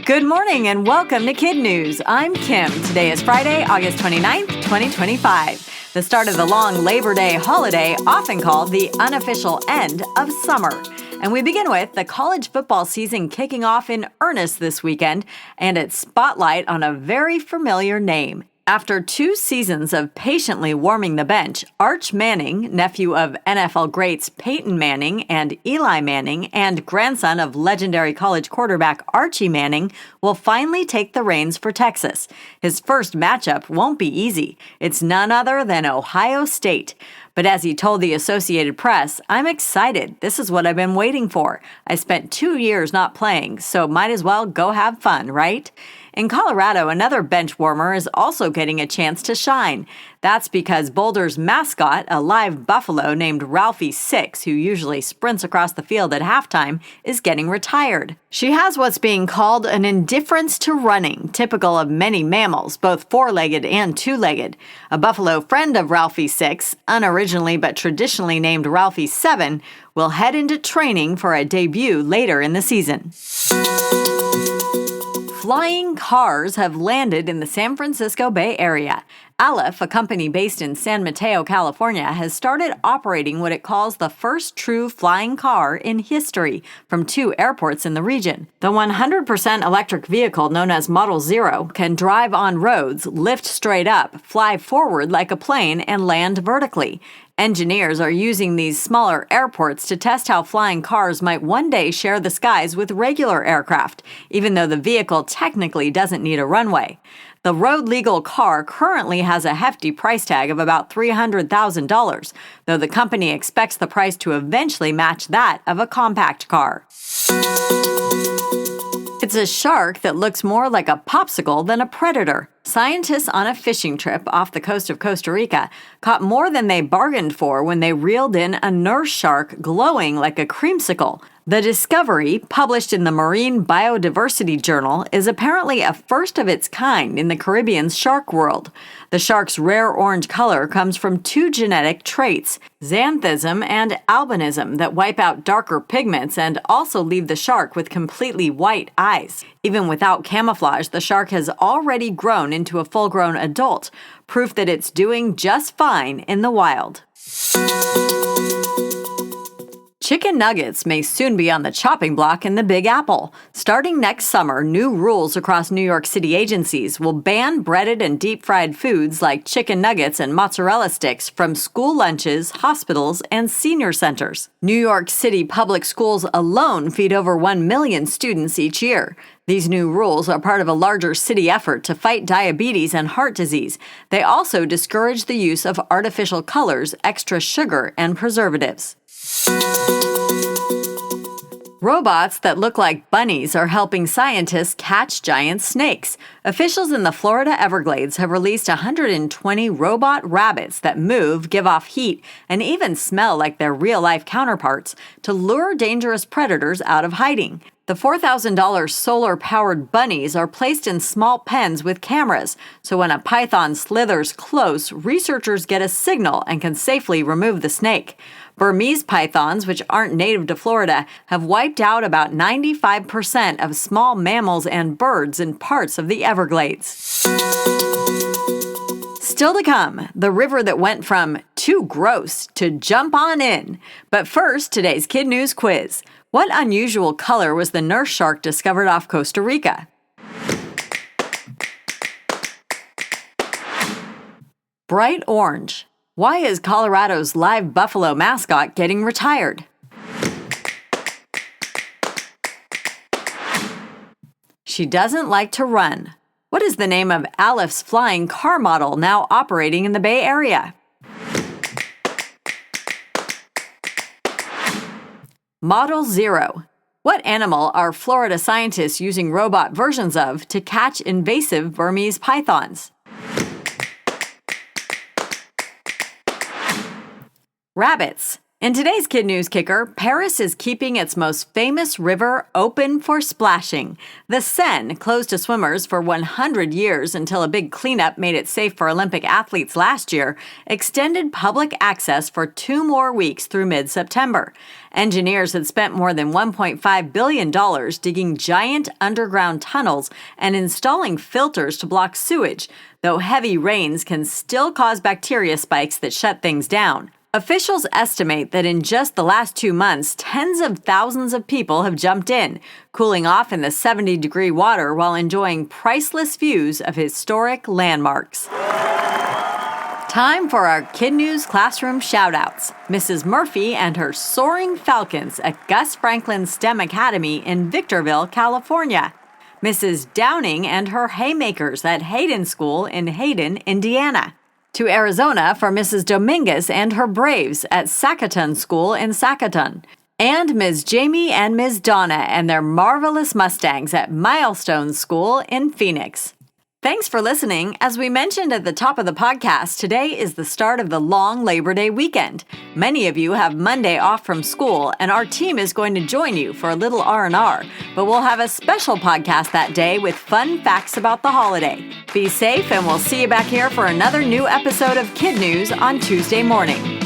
Good morning and welcome to KidNuz. I'm Kim. Today is Friday, August 29th, 2025. The start of the long Labor Day holiday, often called the unofficial end of summer. And we begin with the college football season kicking off in earnest this weekend and its spotlight on a very familiar name. After 2 seasons of patiently warming the bench, Arch Manning, nephew of NFL greats Peyton Manning and Eli Manning, and grandson of legendary college quarterback Archie Manning, will finally take the reins for Texas. His first matchup won't be easy. It's none other than Ohio State. But as he told the Associated Press, "I'm excited. This is what I've been waiting for. I spent 2 years not playing, so might as well go have fun, right?" In Colorado, another bench warmer is also getting a chance to shine. That's because Boulder's mascot, a live buffalo named Ralphie 6, who usually sprints across the field at halftime, is getting retired. She has what's being called an indifference to running, typical of many mammals, both four-legged and two-legged. A buffalo friend of Ralphie 6, unoriginally but traditionally named Ralphie 7, will head into training for a debut later in the season. Flying cars have landed in the San Francisco Bay Area. Aleph, a company based in San Mateo, California, has started operating what it calls the first true flying car in history from 2 airports in the region. The 100% electric vehicle known as Model Zero can drive on roads, lift straight up, fly forward like a plane, and land vertically. Engineers are using these smaller airports to test how flying cars might one day share the skies with regular aircraft, even though the vehicle technically doesn't need a runway. The road-legal car currently has a hefty price tag of about $300,000, though the company expects the price to eventually match that of a compact car. It's a shark that looks more like a popsicle than a predator. Scientists on a fishing trip off the coast of Costa Rica caught more than they bargained for when they reeled in a nurse shark glowing like a creamsicle. The discovery, published in the Marine Biodiversity Journal, is apparently a first of its kind in the Caribbean's shark world. The shark's rare orange color comes from 2 genetic traits, xanthism and albinism, that wipe out darker pigments and also leave the shark with completely white eyes. Even without camouflage, the shark has already grown into a full-grown adult, proof that it's doing just fine in the wild. Chicken nuggets may soon be on the chopping block in the Big Apple. Starting next summer, new rules across New York City agencies will ban breaded and deep-fried foods like chicken nuggets and mozzarella sticks from school lunches, hospitals, and senior centers. New York City public schools alone feed over 1 million students each year. These new rules are part of a larger city effort to fight diabetes and heart disease. They also discourage the use of artificial colors, extra sugar, and preservatives. Robots that look like bunnies are helping scientists catch giant snakes. Officials in the Florida Everglades have released 120 robot rabbits that move, give off heat, and even smell like their real-life counterparts to lure dangerous predators out of hiding. The $4,000 solar-powered bunnies are placed in small pens with cameras, so when a python slithers close, researchers get a signal and can safely remove the snake. Burmese pythons, which aren't native to Florida, have wiped out about 95% of small mammals and birds in parts of the Everglades. Still to come, the river that went from too gross to jump on in. But first, today's KidNuz quiz. What unusual color was the nurse shark discovered off Costa Rica? Bright orange. Why is Colorado's live buffalo mascot getting retired? She doesn't like to run. What is the name of Aleph's flying car model now operating in the Bay Area? Model Zero. What animal are Florida scientists using robot versions of to catch invasive Burmese pythons? Rabbits. In today's Kid News Kicker, Paris is keeping its most famous river open for splashing. The Seine, closed to swimmers for 100 years until a big cleanup made it safe for Olympic athletes last year, extended public access for 2 more weeks through mid-September. Engineers had spent more than $1.5 billion digging giant underground tunnels and installing filters to block sewage, though heavy rains can still cause bacteria spikes that shut things down. Officials estimate that in just the last 2 months, tens of thousands of people have jumped in, cooling off in the 70-degree water while enjoying priceless views of historic landmarks. Time for our Kid News classroom shoutouts. Mrs. Murphy and her Soaring Falcons at Gus Franklin STEM Academy in Victorville, California. Mrs. Downing and her Haymakers at Hayden School in Hayden, Indiana. To Arizona for Mrs. Dominguez and her Braves at Sacaton School in Sacaton. And Ms. Jamie and Ms. Donna and their marvelous Mustangs at Milestone School in Phoenix. Thanks for listening. As we mentioned at the top of the podcast, today is the start of the long Labor Day weekend. Many of you have Monday off from school, and our team is going to join you for a little R&R. But we'll have a special podcast that day with fun facts about the holiday. Be safe, and we'll see you back here for another new episode of Kid News on Tuesday morning.